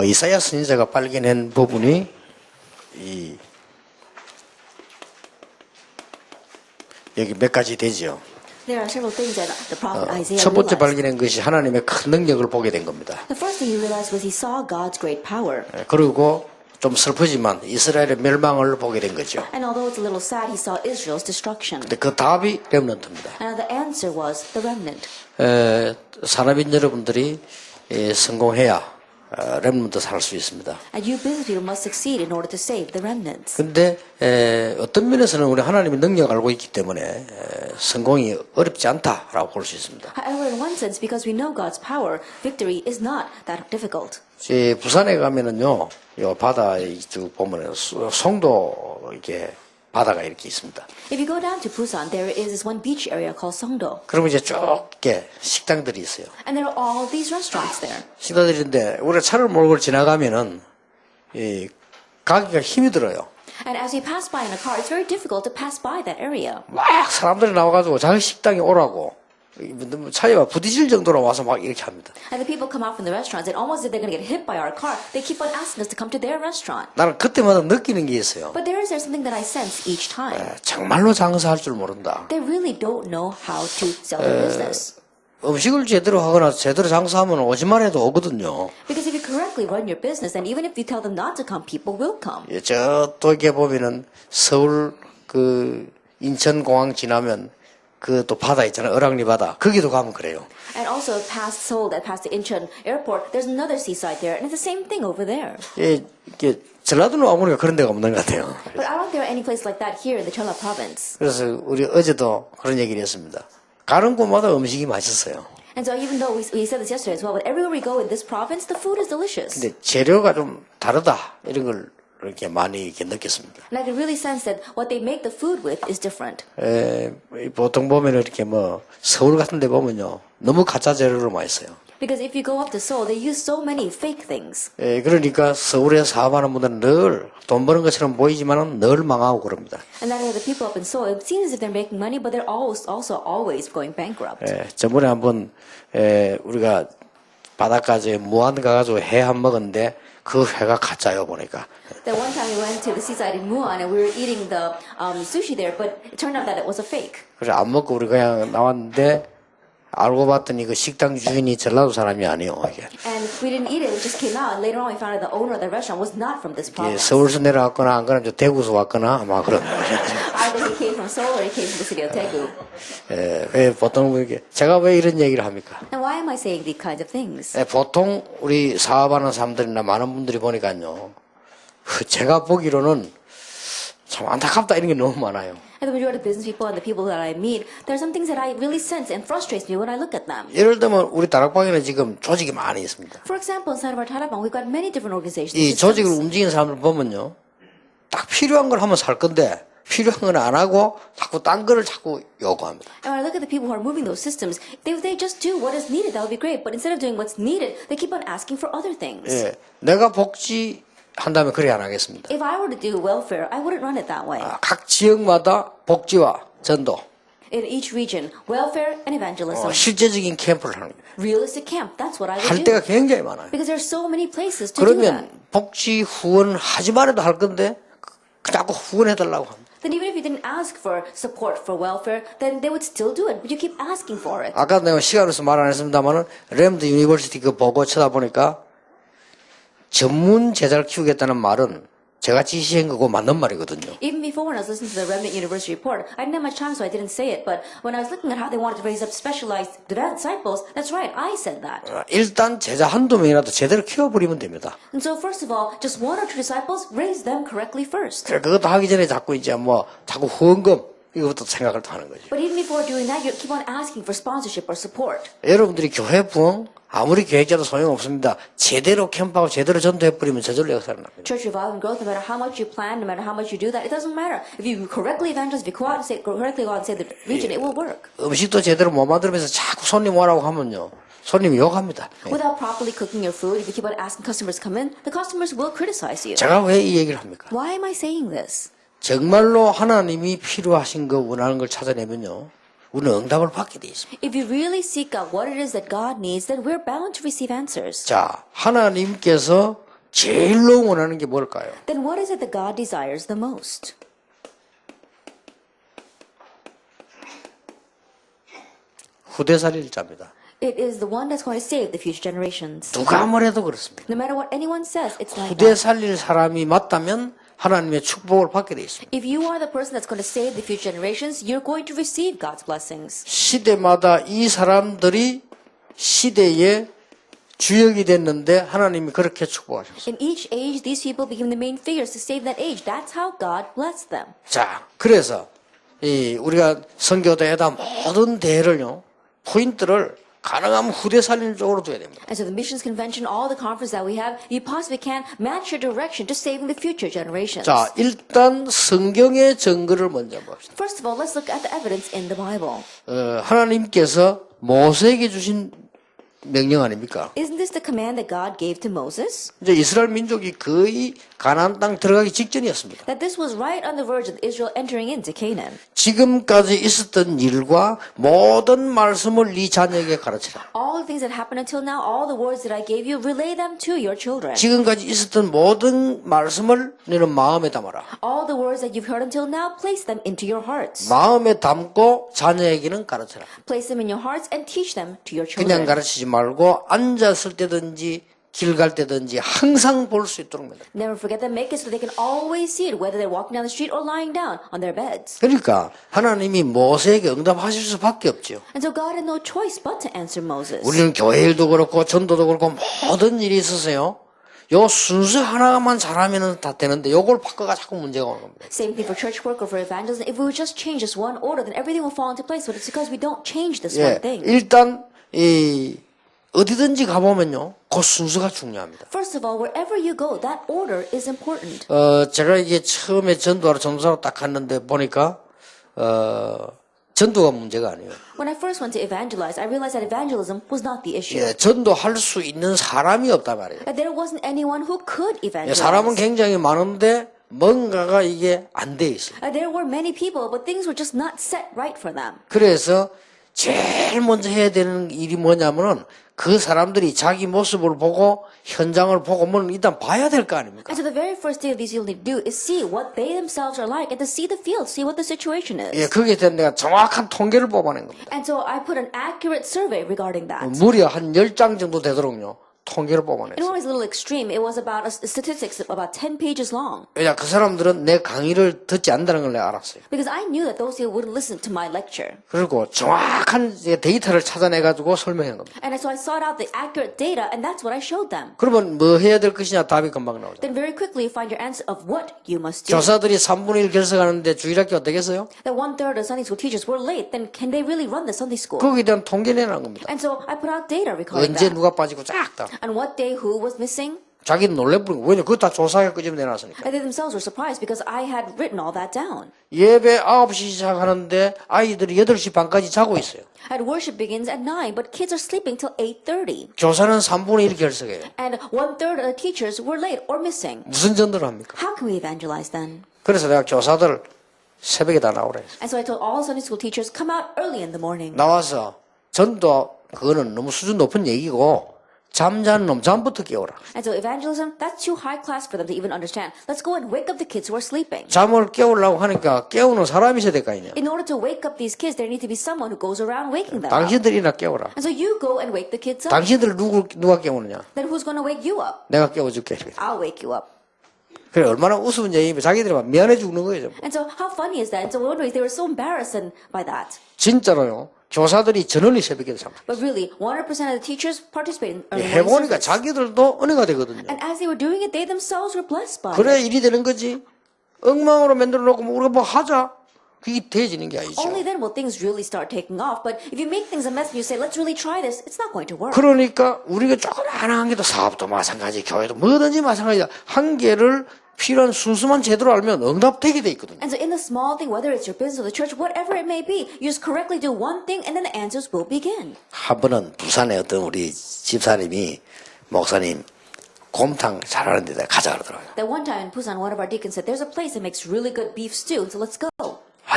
이사야 선지자가 발견한 부분이 여기 몇 가지 되죠. There are several things that the prophet Isaiah 첫 번째 realized. 발견한 것이 하나님의 큰 능력을 보게 된 겁니다. The first thing he realized was he saw God's great power. 그리고 좀 슬프지만 이스라엘의 멸망을 보게 된 거죠. And although it's a little sad, he saw Israel's destruction. 근데 그 답이 렘넌트입니다. And the answer was the remnant. 산업인 여러분들이 성공해야 렘넌트 살 수 있습니다. And you business people must succeed in order to save the remnants. 근데 어떤 면에서는 우리 하나님의 능력을 알고 있기 때문에 성공이 어렵지 않다라고 볼 수 있습니다. However, in one sense, because we know God's power, victory is not that difficult. 부산에 가면은요, 요 바다에 쭉 보면은 송도 이렇게 바다가 이렇게 있습니다. If you go down to Busan, there is this one beach area called Songdo. 그러면 이제 쭉 이렇게 식당들이 있어요. And there are all these restaurants there. 식당들인데 우리가 차를 몰고 지나가면은 가기가 힘이 들어요. And as we pass by in a car, it's very difficult to pass by that area. 막 사람들이 나와가지고 자기 식당에 오라고 차에 부딪힐 정도로 와서 막 이렇게 합니다. And the people come out from the restaurants, and almost if they're going to get hit by our car, they keep on asking us to come to their restaurant. 나는 그때마다 느끼는 게 있어요. But there is something that I sense each time. 정말로 장사할 줄 모른다. They really don't know how to sell their business. 음식을 제대로 하거나 제대로 장사하면 오지만 해도 오거든요. Because if you correctly run your business, and even if you tell them not to come, people will come. 또 이렇게 보면은 서울 인천공항 지나면 또 바다 있잖아요. 어랑리 바다. 거기도 가면 그래요. And also past Seoul, that past the Incheon airport, there's another seaside there, and it's the same thing over there. 이게 전라도는 아무리가 그런 데가 없는 것 같아요. But I don't think there are any place like that here in the Jeolla province. 그래서 우리 어제도 그런 얘기를 했습니다. 가는 곳마다 음식이 맛있어요. And so even though we said this yesterday as well, but everywhere we go in this province, the food is delicious. 근데 재료가 좀 다르다. 이런 걸 이렇게 많이 이렇게 느꼈습니다. And I can really sense that what they make the food with is different. 보통 보면 이렇게 서울 같은 데 보면요. 너무 가짜 재료로 많이 써요. Because if you go up to Seoul, they use so many fake things. 그러니까 서울에 사업하는 분들은 늘 돈 버는 것처럼 보이지만은 늘 망하고 그럽니다. And that the people up in Seoul, it seems as if they're making money, but they're also always going bankrupt. 저번에 한번 우리가 바닷가에 무안 가가지고 회 한 먹었는데 그 회가 가짜요 보니까. That one time we went to the seaside in Muan and we were eating the sushi there, but it turned out that it was a fake. 그래서 안 먹고 우리 그냥 나왔는데 알고 봤더니 그 식당 주인이 전라도 사람이 아니에요. 이게. And we didn't eat it, we just came out, and later on we found out the owner of the restaurant was not from this province. 서울에서 내려왔거나 안 그러면 대구에서 왔거나 아마 그런. Either he came from Seoul or he came from the city of Daegu. 왜 보통 이렇게 제가 왜 이런 얘기를 합니까? And why am I saying these kinds of things? 보통 우리 사업하는 사람들이나 많은 분들이 보니까요. 제가 보기로는 참 안타깝다 이런 게 너무 많아요. And the majority of business people and the people that I meet, there are some things that I really sense and frustrates me when I look at them. 예를 들면 우리 다락방에는 지금 조직이 많이 있습니다. For example, inside of our Tarabang, we've got many different organizations. 이 and 조직을 systems. 움직이는 사람들 보면요. 딱 필요한 걸 하면 살 건데 필요한 건 안 하고 자꾸 딴 거를 자꾸 요구합니다. And when I look at the people who are moving those systems, they just do what is needed. That would be great. But instead of doing what's needed, they keep on asking for other things. 내가 복지 한다면 그래 안 하겠습니다. If I were to do welfare, I wouldn't run it that way. 각 지역마다 복지와 전도, In each region, welfare and evangelism. 실제적인 캠프를 하는 거예요. Realistic camp, that's what I would 할 do. 데가 굉장히 많아요. Because there are so many places to do that. 그러면 복지 후원 하지 말아도 할 건데 자꾸 후원해달라고 합니다. Then even if you didn't ask for support for welfare, then they would still do it. But you keep asking for it. 아까 내가 시간으로서 말 안 했습니다만은 램드 유니버시티 그 보고 쳐다보니까 전문 제자를 키우겠다는 말은 제가 지시한 거고 맞는 말이거든요. Even before when I was listening to the Remnant University report, I didn't have much time so I didn't say it. But when I was looking at how they wanted to raise up specialized disciples, that's right, I said that. 일단 제자 한두 명이라도 제대로 키워버리면 됩니다. And so first of all, just one or two disciples, raise them correctly first. 그것도 하기 전에 자꾸 자꾸 후원금 이것부터 생각을 하는 거죠. But even before doing that, you keep on asking for sponsorship or support. 여러분들이 교회 부흥 아무리 계획자도 소용없습니다. 제대로 캠프하고 제대로 전도해버리면 저절로 역사를 납니다. Church revival and growth, no matter how much you plan, no matter how much you do that, it doesn't matter. If you correctly evangelize, if you correctly go out and save the region, it will work. 음식도 제대로 못 만들면서 자꾸 손님 오라고 하면요. 손님이 욕합니다. Without properly cooking your food, if you keep on asking customers to come in, the customers will criticize you. 제가 왜 이 얘기를 합니까? Why am I saying this? 정말로 하나님이 필요하신 거 원하는 걸 찾아내면요. 우리는 응답을 받게 돼 있습니다. If you really seek out what it is that God needs, then we're bound to receive answers. 자, 하나님께서 제일로 원하는 게 뭘까요? Then what is it that God desires the most? 후대살릴자입니다. It is the one that's going to save the future generations. 누가 뭐래도 그렇습니다. No matter what anyone says, it's like 후대 that. 살릴 사람이 맞다면 하나님의 축복을 받게 돼 있습니다. If you are the person that's going to save the future generations, you're going to receive God's blessings. 시대마다 이 사람들이 시대의 주역이 됐는데 하나님이 그렇게 축복하셨어요. In each age, these people became the main figures to save that age. That's how God blessed them. 자, 그래서 우리가 선교대회다 모든 대회를요, 포인트를 가능하면 후대 살리는 쪽으로 둬야 됩니다. And so the missions convention, all the conference that we have, you possibly can match your direction to saving the future generations. 자, 일단 성경의 증거를 먼저 봅시다. First of all, let's look at the evidence in the Bible. 하나님께서 모세에게 주신 명령 아닙니까? Isn't this the command that God gave to Moses? 이제 이스라엘 민족이 거의 가나안 땅 들어가기 직전이었습니다. That this was right on the verge of Israel entering into Canaan. 지금까지 있었던 일과 모든 말씀을 네 자녀에게 가르치라. All the things that happened until now, all the words that I gave you, relay them to your children. 지금까지 있었던 모든 말씀을 너는 마음에 담아라. All the words that you've heard until now, place them into your hearts. 마음에 담고 자녀에게는 가르쳐라. Place them in your hearts and teach them to your 그냥 children. 가르치지 말고 앉았을 때든지 길 갈 때든지 항상 볼 수 있도록 만들어. Never forget them. Make it so they can always see it, whether they're walking down the street or lying down on their beds. 그러니까 하나님이 모세에게 응답하실 수밖에 없죠. And so God had no choice but to answer Moses. 우리는 교회 일도 그렇고 전도도 그렇고 모든 일이 있으세요. 요 순서 하나만 잘하면 다 되는데 요걸 바꿔가 자꾸 문제가 오는 겁니다. Same thing for church work or for evangelism. If we would just change this one order, then everything will fall into place. But it's because we don't change this one thing. 일단 어디든지 가보면요, 그 순서가 중요합니다. First of all, wherever you go, that order is important. 제가 이게 처음에 전도사로 딱 갔는데 보니까 전도가 문제가 아니에요. When I first went to evangelize, I realized that evangelism was not the issue. 전도할 수 있는 사람이 없단 말이에요. That there wasn't anyone who could evangelize. 사람은 굉장히 많은데 뭔가가 이게 안 돼 있어요. There were many people, but things were just not set right for them. 그래서 제일 먼저 해야 되는 일이 뭐냐면은 그 사람들이 자기 모습을 보고 현장을 보고 뭐 일단 봐야 될 거 아닙니까? And so the very first thing that these people need to do is see what they themselves are like and to see the field, see what the situation is. 거기에 대한 내가 정확한 통계를 뽑아낸 겁니다. And so I put an accurate survey regarding that. 무려 한 10장 정도 되도록요. 통계를 It 뽑아냈어요. was a little extreme. It was about statistics about 10 pages long. 왜냐 그 사람들은 내 강의를 듣지 않는다는 걸 내가 알았어요. Because I knew that those people wouldn't listen to my lecture. 그리고 정확한 데이터를 찾아내가지고 설명한 겁니다. And so I sought out the accurate data, and that's what I showed them. 그러면 뭐 해야 될 것이냐 답이 금방 나오죠. Then very quickly you find your answer of what you must do. 교사들이 3분의 1 결석하는데 주일학교 되겠어요? That 1/3 of Sunday school teachers were late, then can they really run the Sunday school? 거기에 대한 통계 내놓은 겁니다. And so I put out data regarding 언제 that. 누가 빠지고 쫙 다. And what day who was missing? 자기는 놀래버리고 왜냐 그거 다 조사해 끄집어 내놨으니까. And they themselves were surprised because I had written all that down. 예배 9시 시작하는데 아이들이 8시 반까지 자고 있어요. And worship begins at 9, but kids are sleeping till 8:30. 교사는 3분의 1 결석해요. And 1/3 of the teachers were late or missing. 무슨 전도를 합니까? How can we evangelize then? 그래서 내가 교사들 새벽에 다 나오래. And so I told all Sunday school teachers, come out early in the morning. 나와서 전도 그거는 너무 수준 높은 얘기고 잠자는 놈 잠부터 깨워라. And so evangelism, that's too high class for them to even understand. Let's go and wake up the kids who are sleeping. 잠을 깨우려고 하니까 깨우는 사람이 있어야 될 거 아니냐. In order to wake up these kids, there need to be someone who goes around waking them up. 당신들이나 깨워라. And so you go and wake the kids up. 당신들 누가 깨우느냐. Then who's going to wake you up? 내가 깨워줄게. I'll wake you up. 그래 얼마나 우스운 얘기면 자기들이 막 미안해 죽는 거예요. And so how funny is that? And so one way they were so embarrassed by that. 진짜로요. 교사들이 전원이 새벽에 잠. But really, 100% of the teachers participated in early morning 해보니까 service. 자기들도 은혜가 되거든요. And as they were doing it, they themselves were blessed by 그래 it. 일이 되는 거지. 엉망으로 만들어 놓고 우리가 뭐 하자. 그게 돼지는 게 아니죠. Only then will things really start taking off. But if you make things a mess and you say, let's really try this, it's not going to work. 그러니까 우리가 조금 하나한 게도 사업도 마찬가지, 교회도 뭐든지 마찬가지야. 한계를 필요한 순수만 제대로 알면 응답되게 돼 있거든요. And so in the small thing, whether it's your business or the church, whatever it may be, you just correctly do one thing and then the answers will begin. 한 번은 부산에 어떤 우리 집사님이 목사님 곰탕 잘하는 데다 가자 그러더라고요. That one time in Busan, one of our deacons said, there's a place that makes really good beef stew, so let's go.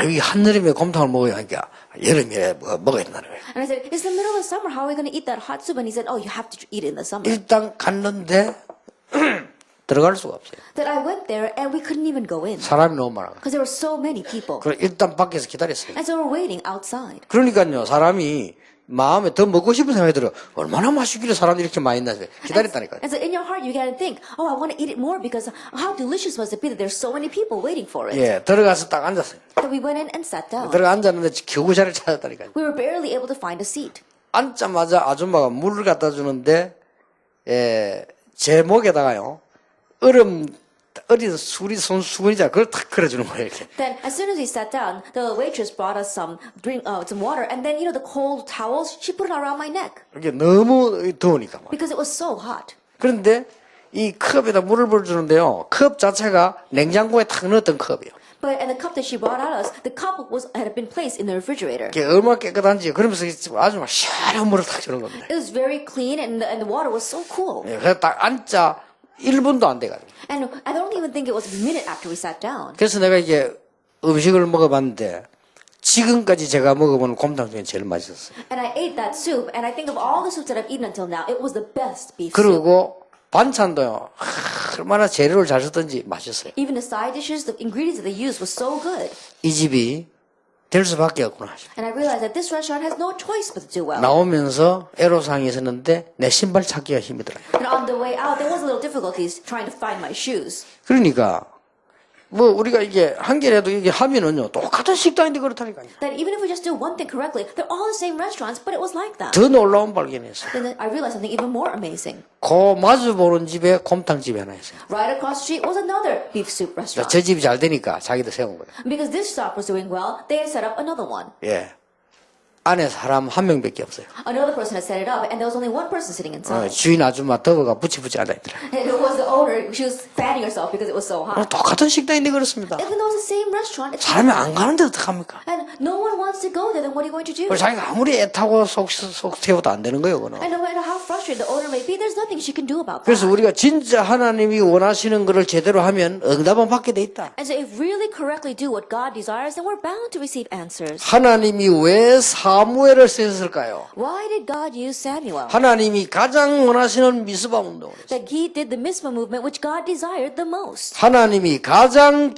이 한여름에 곰탕을 먹어야 하니까 여름에 먹어야 된다는 거예요. And I said, it's the middle of summer. How are we going to eat that hot soup? And he said, oh, you have to eat it in the summer. 일단 갔는데 들어갈 수가 없어요. That I went there and we couldn't even go in 사람이 너무 많아. because there were so many people. 그래 일단 밖에서 기다렸어요. And so we're waiting outside. 그러니까요, 사람이 마음에 더 먹고 싶은 생각이 들어. 얼마나 맛있길래 사람들이 이렇게 많이 있나 기다렸다니까요. And so in your heart, you got to think, oh, I want to eat it more because how delicious must it be that there's so many people waiting for it. 예, 들어가서 딱 앉았어요. So we went in and sat down. 들어가 앉았는데 겨우 자리를 찾았다니까요. We were barely able to find a seat. 앉자마자 아줌마가 물을 갖다 주는데, 제 목에다가요, 어린 손수건이자 그걸 탁 걸어주는 거예요, 이렇게. Then, as soon as we sat down, the waitress brought us some water, and then the cold towels she put it around my neck 이게 너무 더우니까. 막. because it was so hot. 그런데 이 컵에다 물을 부어주는데요, 컵 자체가 냉장고에 탁 넣었던 컵이에요. But and the cup that she brought out us, the cup had been placed in the refrigerator. 이게 얼마나 깨끗한지 그러면서 아주 막 시원한 물을 탁 주는 겁니다. It was very clean, and the water was so cool. 예, 그래서 딱 앉자 1분도 안 돼가지고. And I don't even think it was a minute after we sat down. 그래서 내가 이게 음식을 먹어봤는데 지금까지 제가 먹어본 곰탕 중에 제일 맛있었어요. And I ate that soup, and I think of all the soups that I've eaten until now, it was the best beef soup. 그리고 반찬도요, 얼마나 재료를 잘 썼던지 맛있어요. Even the side dishes, the ingredients that they used was so good. 이 집이 될 수밖에 없구나. And I realized that this restaurant has no choice but to do well. 나오면서 애로사항이 있었는데 내 신발 찾기가 힘들더라고요. And on the way out, there was a little difficulties trying to find my shoes. 그러니까 뭐 우리가 이게 한 개라도 이게 하면은요 똑같은 식당인데 그렇다니까요. That even if we just do one thing correctly, they're all the same restaurants, but it was like that. 더 놀라운 발견이었어요. Then I realized something even more amazing. 그 마주 보는 집에 곰탕집이 하나 있어요. Right across the street was another beef soup restaurant. 저 집이 잘 되니까 자기도 세운 거예요. Because this shop was doing well, they had set up another one. 예. 안에 사람 한 명밖에 없어요. Another person had set it up, and there was only one person sitting inside. 주인 아줌마 더워가 부치부치 앉아있더라. And it was the owner. She was fanning herself because it was so hot. 똑같은 식당인데 그렇습니다. Even though it's the same restaurant, it's 사람이 안 가는데 어떡합니까? and no one wants to go there, then what are you going to do? 자기가 아무리 애타고 속 태워도 안 되는 거예요, 그거는. And no matter how frustrated the owner may be, there's nothing she can do about 그래서 that. 우리가 진짜 하나님이 원하시는 거를 제대로 하면 응답은 받게 돼 있다. And so if we really correctly do what God desires, then we're bound to receive answers. 하나님이 왜 사무엘을 쓰셨을까요? Why did God use Samuel? 하나님이 가장 원하시는 미스바 운동을 했어요. That he did the Mizpah movement, which God desired the most. 하나님이 가장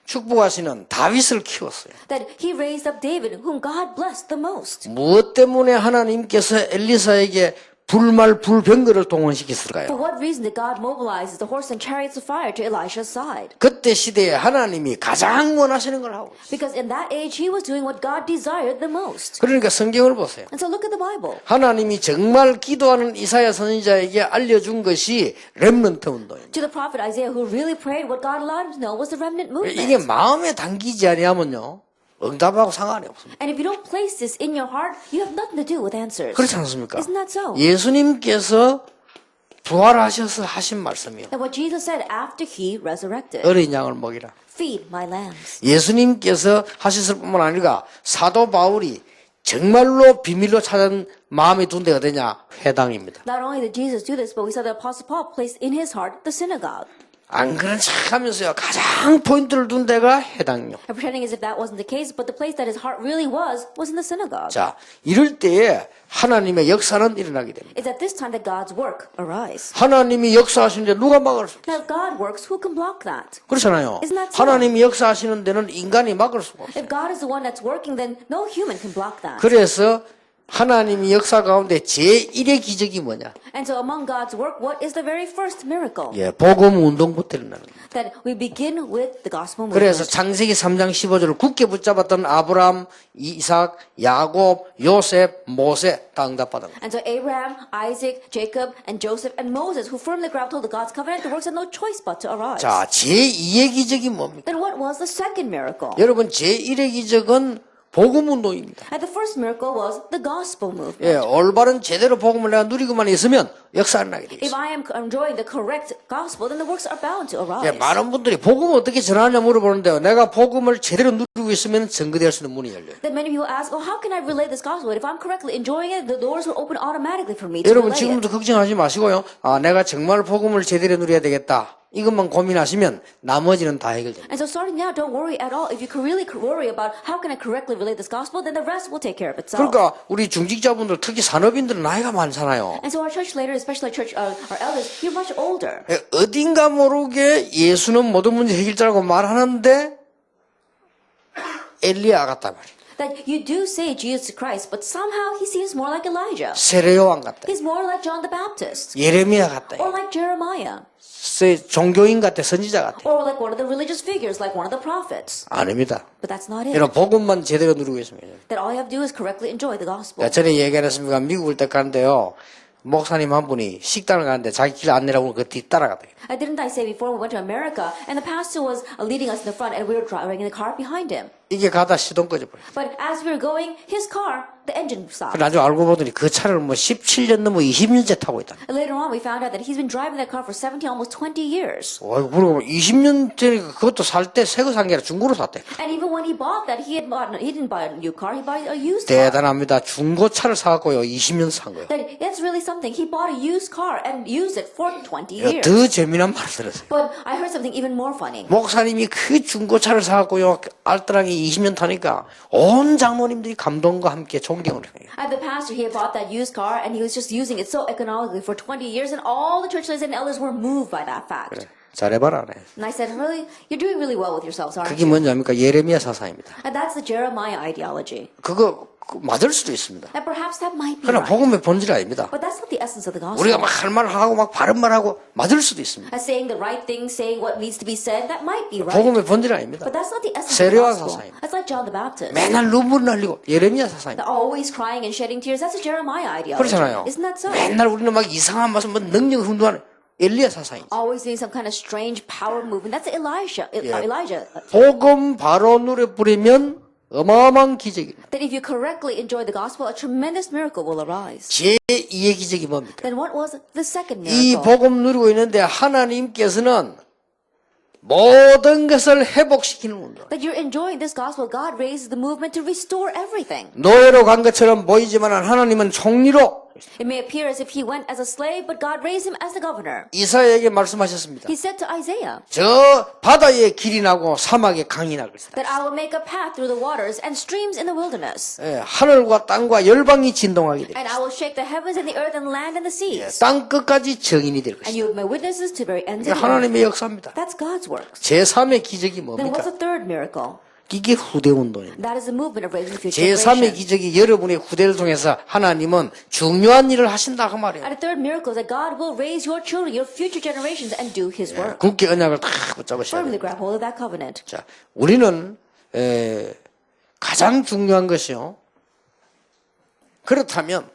축복하시는 다윗을 키웠어요. That he raised up David, whom God blessed the most. 무엇 때문에 하나님께서 엘리사에게 불말 불병거를 동원시켰을까요? For what reason did God mobilize the horse and chariots of fire to Elisha's side? 그때 시대에 하나님이 가장 원하시는 걸 하고 있어요. Because in that age, he was doing what God desired the most. 그러니까 성경을 보세요. And so look at the Bible. 하나님이 정말 기도하는 이사야 선지자에게 알려준 것이 렘넌트 운동입니다. To the prophet Isaiah, who really prayed, what God allowed him to know was the remnant 이게 movement. 마음에 담기지 아니하면요 응답하고 상관이 없습니다. And if you don't place this in your heart, you have nothing to do with answers. 그렇지 않습니까? Isn't that so? 예수님께서 부활하셔서 하신 말씀이요. That what Jesus said after he resurrected, 어린 양을 먹이라. feed my lambs. 예수님께서 하셨을 뿐만 아니라 사도 바울이 정말로 비밀로 찾은 마음에 둔 데가 어디냐? 회당입니다. Not only did Jesus do this, but we saw the Apostle Paul placed in his heart the synagogue. 안 그런 척 하면서요. 가장 포인트를 둔 데가 회당이요. And pretending as if that wasn't the case, but the place that his heart really was in the synagogue. 자, 이럴 때에 하나님의 역사는 일어나게 됩니다. It's at this time that God's work arise. 하나님이 역사하시는데 누가 막을 수 없어요? Now, if God works, who can block that? 그렇잖아요. Isn't that so? 하나님이 역사하시는 데는 인간이 막을 수가 없어요. If God is the one that's working, then no human can block that. 그래서 하나님이 역사 가운데 제1의 기적이 뭐냐? And so among God's work, what is the very first miracle? 예, 복음 운동부터 일어나는 거예요. That we begin with the gospel 그래서 movement. 창세기 3장 15절을 굳게 붙잡았던 아브람, 이삭, 야곱, 요셉, 모세 다 응답받은 거예요. And so Abraham, Isaac, Jacob, and Joseph, and Moses, who firmly grabbed hold of God's covenant, the works had no choice but to arise. 자, 제2의 기적이 뭡니까? Then what was the second miracle? 여러분, 제1의 기적은 복음 운동입니다. And the first miracle was the gospel movement. 예, 올바른 제대로 복음을 내가 누리고만 있으면 역사를 나게 돼 If 있어요. I am enjoying the correct gospel, then the works are bound to 예, arise. 많은 분들이 복음을 어떻게 전하냐 물어보는데요. 내가 복음을 제대로 누리고 있으면 증거될 수 있는 문이 열려요. Then many people ask, well, how can I relay this gospel? If I'm correctly enjoying it, the doors will open automatically for me to 여러분 relay it. 지금부터 걱정하지 마시고요. 아, 내가 정말 복음을 제대로 누려야 되겠다. 이것만 고민하시면 나머지는 다 해결됩니다. And so starting now, don't worry at all. If you can really worry about how can I correctly relate this gospel, then the rest will take care of itself. 그러니까 우리 중직자분들 특히 산업인들은 나이가 많잖아요. And so our church leaders, especially our elders, you're much older. 어딘가 모르게 예수는 모든 문제 해결자라고 말하는데 엘리야 같단 말이에요. That you do say Jesus Christ, but somehow he seems more like Elijah. 세례요한 같다. He's more like John the Baptist. 예레미야 같다. Or like Jeremiah. 종교인 같아. 선지자 같아. Or like one of the religious figures, like one of the prophets. 아닙니다. But that's not it. 여러분 복음만 제대로 누리고 있습니다. That all you have to do is correctly enjoy the gospel. 전에 얘기 안 했습니까? 미국을 때 가는데요. 목사님 한 분이 식당을 가는데 자기 길 안내라고 그 뒤 따라가더라고요. Didn't I say before we went to America, and the pastor was leading us in the front, and we were driving in the car behind him. 이게 가다 시동 꺼져버려요. But as we were going, his car, the engine stopped. 나중에 알고 보더니 그 차를 뭐 17년 넘어 20년째 타고 있다. And later on, we found out that he's been driving that car for 17, almost 20 years. 그리고 20년째 그것도 살 때 새 거 산 게 아니라 중고로 샀대. And even when he bought that, he didn't buy a new car, he bought a used car. 대단합니다. 중고차를 사갖고요 20년 산 거예요. That's really something. He bought a used car and used it for 20 years. 더 재미난 말을 들었어요. But I heard something even more funny. 목사님이 그 중고차를 사갖고요 알뜰하게 20년 타니까 온 장로님들이 감동과 함께 존경을 해요. The pastor, he had bought that used car and he was just using it so economically for 20 years, and all the church leaders and elders were moved by that fact. 그래, 잘해봐라. 네. And I said, really, you're doing really well with yourselves, aren't 그게 you? 뭔지 압니까? 예레미야 사상입니다. And that's the Jeremiah ideology. 그거 맞을 수도 있습니다. And perhaps that might be 그러나 right. 복음의 본질이 아닙니다. But that's not the essence of the gospel. 우리가 막 할 말 하고 막 바른 말 하고 맞을 수도 있습니다. Saying the right thing, saying what needs to be said, that might be right. 복음의 본질이 아닙니다. But that's not the essence of the 세례와 gospel. 사상입니다. That's like John the Baptist. 맨날 눈물 날리고 예레미야 사상입니다. They're always crying and shedding tears. That's a Jeremiah ideology. 그렇잖아요. Isn't that so? 맨날 우리는 막 이상한 말씀, 뭐 능력 hun도하는 엘리야 사상입니다. Always doing some kind of strange power movement. That's Elijah. 복음 바로 눈에 뿌리면 어마어마한 기적입니다. That if you correctly enjoy the gospel, a tremendous miracle will arise. 제2의 기적이 뭡니까? Then what was the second 이 miracle? 복음 누리고 있는데 하나님께서는 모든 것을 회복시키는 운동. That you're enjoying this gospel, God raises the movement to restore everything. 노예로 간 것처럼 보이지만 하나님은 총리로 It may appear as if he went as a slave, but God raised him as the governor. 이사야에게 말씀하셨습니다. He said to Isaiah 저 바다에 길이 나고 사막에 강이 날 것이다. that I will make a path through the waters and streams in the wilderness. 하늘과 땅과 열방이 진동하게 될 And 것이다. I will shake the heavens and the earth and land and the seas. 땅 끝까지 증인이 될 And 것이다. you will be my witnesses to the very ends of the earth. 하나님의 역사입니다. That's God's works. 제3의 기적이 Then what's 뭡니까? the third miracle? 이게 후대 운동입니다. That is the movement of raising future 제3의 generations. 기적이 여러분의 후대를 통해서 하나님은 중요한 일을 하신다 그 말이에요. And the third miracle is that God will raise your children, your future generations, and do His work. 굳게 언약을 다 붙잡으셔야 Firmly 돼요. grab hold of that covenant. 자, 우리는 가장 중요한 것이요. 그렇다면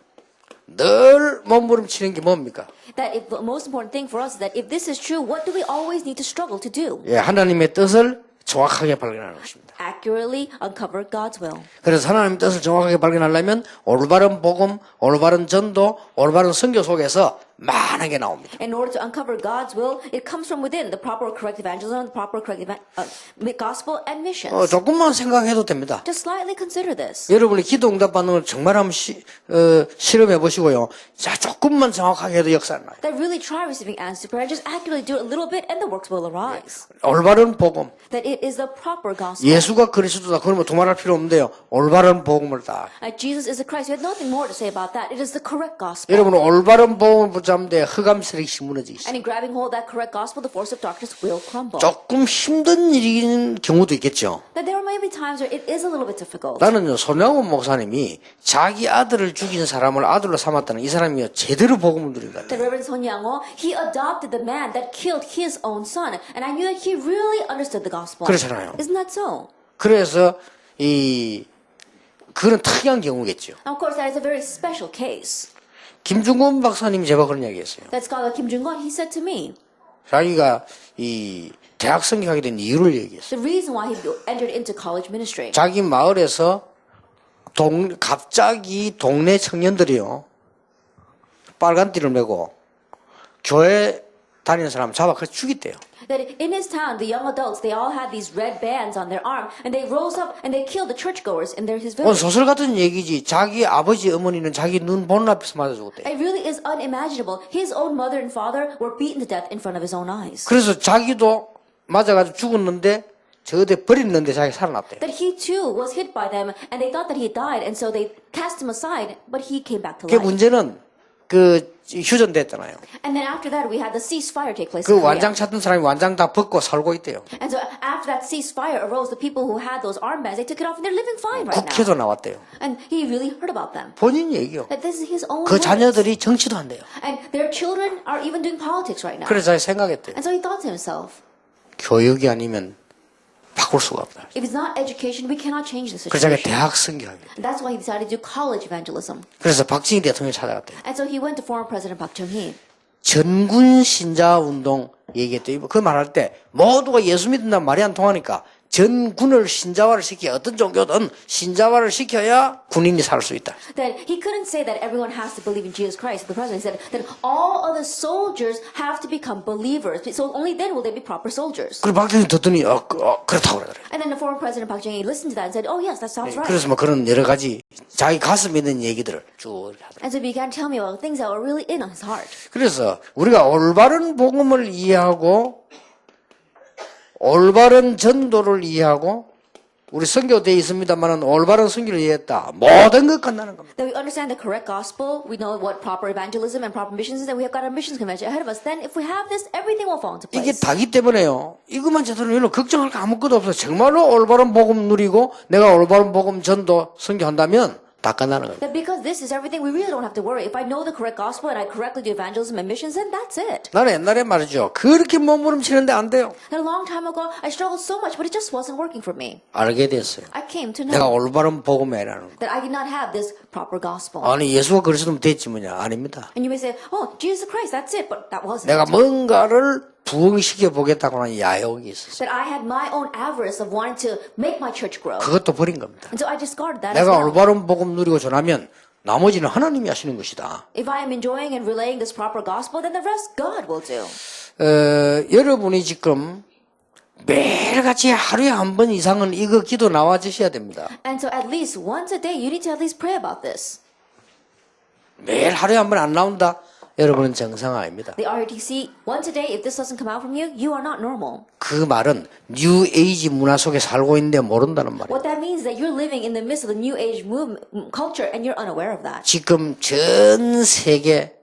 늘 몸부림치는 게 뭡니까? That if the most important thing for us is that if this is true, what do we always need to struggle to do? 하나님의 뜻을 정확하게 발견하는 것입니다. Accurately uncover God's will. 그래서 하나님의 뜻을 정확하게 발견하려면 올바른 복음, 올바른 전도, 올바른 선교 속에서 많은 게 나옵니다. In order to uncover God's will, it comes from within the proper correct evangelism, the proper correct gospel and missions. 조금만 생각해도 됩니다. Just slightly consider this. 여러분이 기도 응답 받는 걸 정말 한번 실험해 보시고요. 자, 조금만 정확하게 해도 역사는 나요. That really try receiving answered prayer. Just accurately do it a little bit, and the works will arise. 올바른 복음. That it is the proper gospel. 예수가 그리스도다. 그러면 두말할 필요 없는데요. 올바른 복음을 다. Jesus is the Christ. You have nothing more to say about that. It is the correct gospel. 여러분은 올바른 복음을 붙잡는데 흑암세력이 무너지기 시작해요. And in grabbing hold of that correct gospel, the force of darkness will crumble. 조금 힘든 일인 경우도 있겠죠. That there may be times where it is a little bit difficult. 나는요, 손양원 목사님이 자기 아들을 죽인 사람을 아들로 삼았다는 이 사람이 제대로 복음을 누린 것 The 같아요. Reverend Son Yang-o, he adopted the man that killed his own son. And I knew that he really understood the gospel. 그렇잖아요. Isn't that so? 그래서 그런 특이한 경우겠죠. Now, of course, that is a very special case. 김중곤 박사님이 제가 그런 이야기했어요. That scholar Kim Jung-gon, he said to me, 자기가 대학 선교하게 된 이유를 얘기했어요. the reason why he entered into college ministry. 자기 마을에서 갑자기 동네 청년들이요, 빨간 띠를 메고 교회 다니는 사람 잡아 그래서 죽였대요. That in his town, the young adults, they all had these red bands on their arm, and they rose up and they killed the churchgoers in his 오늘 village. 소설 같은 얘기지. 자기 아버지 어머니는 자기 눈 보는 앞에서 맞아 죽었대. It really is unimaginable. His own mother and father were beaten to death in front of his own eyes. 그래서 자기도 맞아가지고 죽었는데 저대 버렸는데 자기 살아났대. That he too was hit by them, and they thought that he had died, and so they cast him aside, but he came back to 그 life. 문제는 그 휴전됐잖아요. And then after that, we had the ceasefire take place. 그 in Korea. 완장 찾던 사람이 완장 다 벗고 살고 있대요. And so after that ceasefire arose, the people who had those armbands, they took it off, and they're living fine right now. 국회도 나왔대요. And he really heard about them. 본인 얘기요. That this is his own 그 words. 자녀들이 정치도 한대요. And their children are even doing politics right now. 그래서 자기 생각했대요. And so he thought to himself, 교육이 아니면 바꿀 수가 없다. if it's not education, we cannot change the 그래서 자기가 situation. 대학 선교하겠다. And that's why he decided to do college evangelism. 그래서 박정희 대통령을 찾아갔대요. And so he went to former President Park Chung-hee. 전군 신자 운동 얘기했대요. 그 말할 때 모두가 예수 믿는다는 말이 안 통하니까 전군을 신자화를 시켜 어떤 종교든 신자화를 시켜야 군인이 살 수 있다. That he couldn't say that everyone has to believe in Jesus Christ. The president said that all other soldiers have to become believers. So only then will they be proper soldiers. 그리고 박정희 듣더니 그렇다고 그러더래. And then the former President Park Chung-hee listened to that and said, oh yes, that sounds right. 그래서 뭐 그런 여러 가지 자기 가슴에 있는 얘기들을 쭉 하더래. And so he began to tell me about things that were really in his heart. 그래서 우리가 올바른 복음을 이해하고 올바른 전도를 이해하고 우리 선교되어 있습니다만은 올바른 선교를 이해했다. 모든 것 끝나는 겁니다. That we understand the correct gospel, we know what proper evangelism and proper missions is, and we have got our missions convention ahead of us. Then if we have this, everything will fall into 이게 place. 다기 때문에요. 이것만 제대로 이런 걱정할 거 아무것도 없어. 정말로 올바른 복음 누리고 내가 올바른 복음 전도 선교한다면 다 끝나는 겁니다. That because this is everything, we really don't have to worry. If I know the correct gospel and I correctly do evangelism and missions, then that's it. 나는 옛날에 말이죠. 그렇게 몸부림치는데 안 돼요. And a long time ago, I struggled so much, but it just wasn't working for me. 알게 됐어요. I came to 내가 know 올바른 복음이라는 거. that I did not have this proper gospel. 아니 예수가 그러시면 됐지 뭐냐. 아닙니다. And you may say, oh, Jesus Christ, that's it, but that wasn't. 내가 뭔가를 부흥시켜 보겠다고 하는 야욕이 있었어요. That I had my own avarice of wanting to make my church grow. 그것도 버린 겁니다. And so I discarded that as 내가 well. 올바른 복음 누리고 전하면 나머지는 하나님이 하시는 것이다. If I am enjoying and relaying this proper gospel, then the rest God will do. 여러분이 지금 매일같이 하루에 한 번 이상은 이거 기도 나와 주셔야 됩니다. And so at least once a day, you need to at least pray about this. 매일 하루에 한 번 안 나온다? 여러분은 정상 아닙니다. The RUTC, once a day, if this doesn't come out from you, you are not normal. 그 말은 뉴 에이지 문화 속에 살고 있는데 모른다는 말이에요. What that means is that you're living in the midst of the New Age culture and you're unaware of that. 지금 전 세계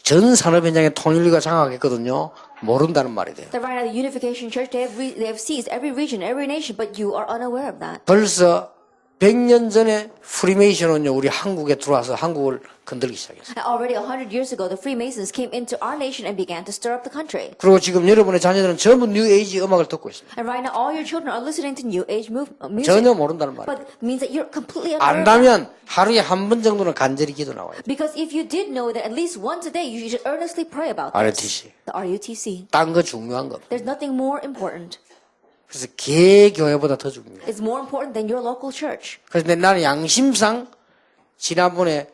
전 산업 현장에 통일리가 장악했거든요. 모른다는 말이 돼요. That right now the Unification Church, they have seized every region, every nation, but you are unaware of that. 벌써 100년 전에 프리메이션은요 우리 한국에 들어와서 한국을 건들기 시작했어요. And already 100 years ago, the Freemasons came into our nation and began to stir up the country. 그리고 지금 여러분의 자녀들은 전부 뉴 에이지 음악을 듣고 있습니다. And right now, all your children are listening to New Age music. 전혀 모른다는 말이에요. But it means that you're completely unaware of that. 안다면 하루에 한 번 정도는 간절히 기도 나와요. Because if you did know that at least once a day, you should earnestly pray about this. RUTC. The RUTC. 딴 거 중요한 거. There's nothing more important. 그래서 개 교회보다 더 중요해요. It's more important than your local church. 그래서 나는 양심상 지난번에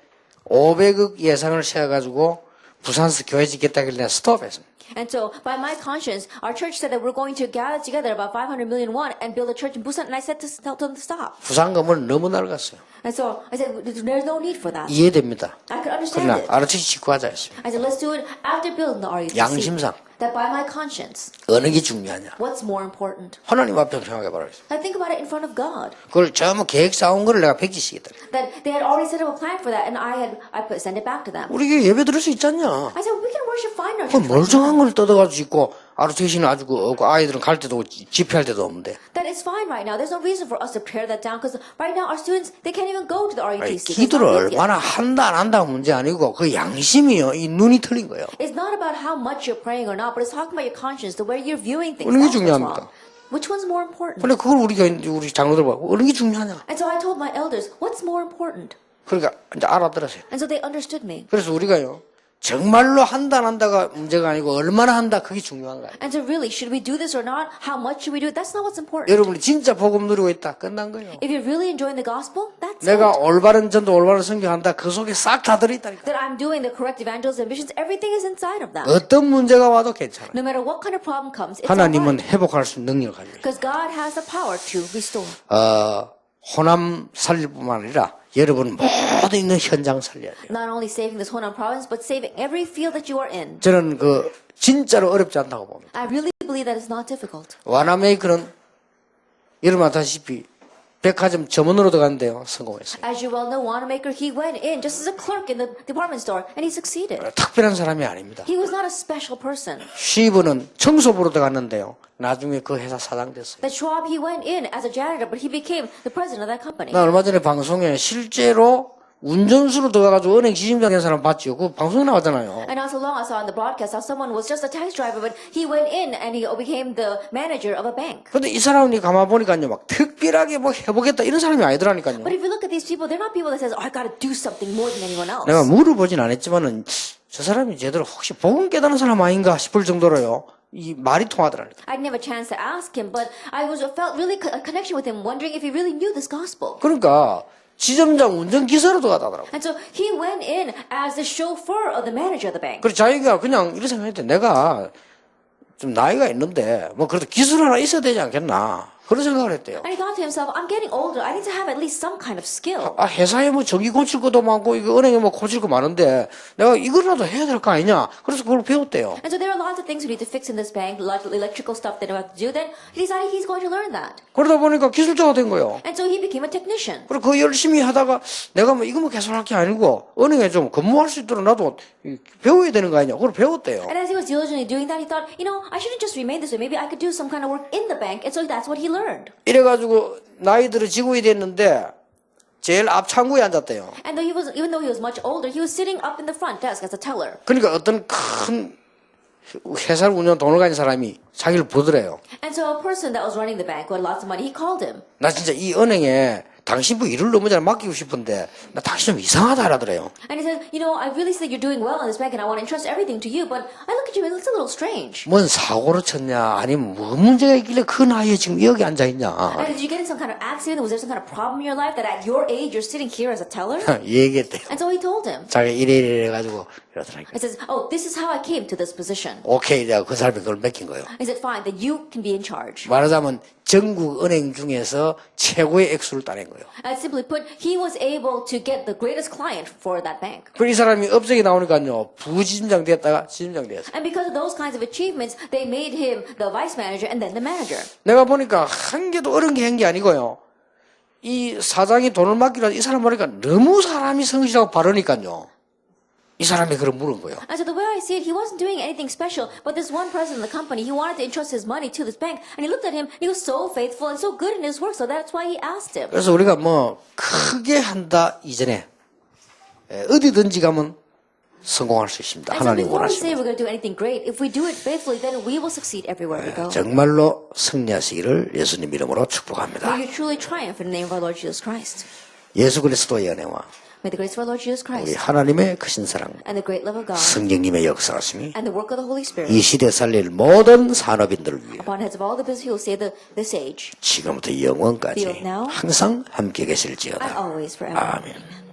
500억 예산을 세워가지고 부산서 교회 짓겠다길래 내가 스톱했습니다. And so, by my conscience, our church said that we're going to gather together about 500 million won and build a church in Busan. And I said to tell them to stop. 부산 건물 너무 낡았어요. And so I said, there's no need for that. 이해됩니다. I could understand 그러나 it. RUTC 짓고 하자 했습니다. I said, let's do it after building the RUTC. 양심상 That by my conscience, 어느 게 중요하냐. what's more important? 하나님 앞에 생각해 봐라. I think about it in front of God. 그걸 전부 계획 쌓은 거를 내가 백지시겠다. That they had already set up a plan for that, and I sent it back to them. 우리 교회 예배 드릴 수 있지 않냐. I said, we can worship fine in our 그 church. 멀쩡한 걸 뜯어가지고 있고 RUTC는 아주 그 아이들은 갈 때도 집회할 때도 없는데. That is fine right now. There's no reason for us to tear that down because right now our students, they can't even go to the 아니, RUTC. 기도를 얼마나 한다 안 한다가 문제 아니고 그 양심이요. 이 눈이 틀린 거예요. It's not about how much you're praying or not, but it's talking about your conscience, the way you're viewing things. 어느 게 That's what's 중요합니까? wrong. Which one's more important? 근데 그걸 우리 장로들 보고 어느 게 중요하냐. And so I told my elders, what's more important? 그러니까 이제 알아들었어요. And so they understood me. 그래서 우리가요 정말로 한다 안 한다가 문제가 아니고 얼마나 한다 그게 중요한 거예요. And so really, should we do this or not? How much should we do it? That's not what's important. 여러분이 진짜 복음 누리고 있다 끝난 거예요. If you're really enjoying the gospel, that's 내가 it. 올바른 전도 올바른 선교한다 그 속에 싹 다 들어있다니까. That I'm doing the correct evangelism and missions, everything is inside of that. 어떤 문제가 와도 괜찮아요. No matter what kind of problem comes, it's 하나님은 alright. 회복할 수 있는 능력을 가지고 있어요. Because God has the power to restore. 호남 살릴 뿐만 아니라 여러분 모두 있는 현장 살려야 돼요. Not only saving this Honan province, but saving every field that you are in. 저는 그 진짜로 어렵지 않다고 봅니다. I really believe that it's not difficult. 와나메이커는 여러분 아다시피 백화점 점원으로 들어갔는데요. 성공했어요. As you well know, Wanamaker, he went in just as a clerk in the department store, and he succeeded. 특별한 사람이 아닙니다. He was not a special person. 쉬브는 청소부로 들어갔는데요. 나중에 그 회사 사장 됐어요. That Schwab, he went in as a janitor, but he became the president of that company. 나 얼마 전에 방송에 실제로 운전수로 들어가가지고 은행 지점장 된 사람 봤죠. 그 방송에 나왔잖아요. And not so long I saw on the broadcast how someone was just a taxi driver, but he went in and he became the manager of a bank. 근데 이 사람이 가만 보니까요, 막 특별하게 뭐 해보겠다 이런 사람이 아니더라니까요. But if you look at these people, they're not people that says, "Oh, I got to do something more than anyone else." 내가 물어보진 않았지만은 저 사람이 제대로 혹시 복음 깨달은 사람 아닌가 싶을 정도로요. 이 말이 통하더라니까. I didn't have a chance to ask him, but I felt really a connection with him, wondering if he really knew this gospel. 그러니까 지점장 운전기사로 들어가더라고. And so he went in as the chauffeur of the manager of the bank. 그래서 자기가 그냥 이렇게 생각했대. 내가 좀 나이가 있는데 뭐 그래도 기술 하나 있어야 되지 않겠나. 그런 생각을 했대요. And he thought to himself, I'm getting older. I need to have at least some kind of skill. 아, 회사에 뭐 전기 고칠 것도 많고 이거 은행에 뭐 고칠 거 많은데 내가 이거라도 해야 될 거 아니냐. 그래서 그걸 배웠대요. And so there are lots of things we need to fix in this bank, lots of electrical stuff that we have to do. Then he decided he's going to learn that. 그러다 보니까 기술자가 된 거예요. And so he became a technician. 그리고 그 열심히 하다가 내가 뭐 이거 뭐 개설할 게 아니고 은행에 좀 근무할 수 있도록 나도 배워야 되는 거 아니냐. 그걸 배웠대요. And as he was diligently doing that, he thought, I shouldn't just remain this way. Maybe I could do some kind of work in the bank. And so that's what he learned. 이래가지고 나이 들어 직원이 됐는데 제일 앞 창구에 앉았대요. And even though he was much older, he was sitting up in the front desk as a teller. 그러니까 어떤 큰 회사를 운영 돈을 가진 사람이 자기를 보더래요. And so a person that was running the bank who had lots of money, he called him. 나 진짜 이 은행에 당신 뭐 일을 너무 잘 맡기고 싶은데 나 당신 좀 이상하다 하더래요. And he said, I really think you're doing well in this bank and I want to entrust everything to you, but I look at you and it looks a little strange. 뭔 사고를 쳤냐 아니면 뭐 문제가 있길래 그 나이에 지금 여기 앉아있냐. And did you get in some kind of accident? Was there some kind of problem in your life that at your age you're sitting here as a teller? 얘기했대요. And so he told him. 자기가 이래 해가지고 이러더라니까. He says, this is how I came to this position. 오케이 내가 그 사람이 그걸 맡긴 거예요. He said, fine, then you can be in charge. 말하자면 전국 은행 중에서 최고의 액수를 따낸 거예요. And simply put, he was able to get the greatest client for that bank. 그 이 사람이 업적이 나오니까요 부지점장 됐다가 지점장 됐어요. And because of those kinds of achievements, they made him the vice manager and then the manager. 내가 보니까 한 개도 어려운 게 한 게 아니고요. 이 사장이 돈을 맡기라 이 사람 보니까 너무 사람이 성실하고 바르니까요. 이 사람이 그걸 물은 거예요. And so the way I see it, he wasn't doing anything special, but this one person in the company, he wanted to entrust his money to this bank, and he looked at him, and he was so faithful and so good in his work, so that's why he asked him. 그래서 우리가 뭐 크게 한다 이전에 어디든지 가면 성공할 수 있습니다. And so 하나님 before we say 원하십니다. we're going to do anything great, if we do it faithfully, then we will succeed everywhere we go. 정말로 승리하시기를 예수님 이름으로 축복합니다. May you truly triumph in the name of our Lord Jesus Christ. 예수 그리스도의 은혜와 May the grace of our Lord Jesus 우리 Christ 하나님의 크신 사랑, and the great love of God 성령님의 역사하심이 and the work of the Holy Spirit 이 시대 살릴 모든 산업인들을 위해 upon heads of all the business who will save this age 지금부터 영원까지 항상 함께 and 계실지어다. always forever. 아멘.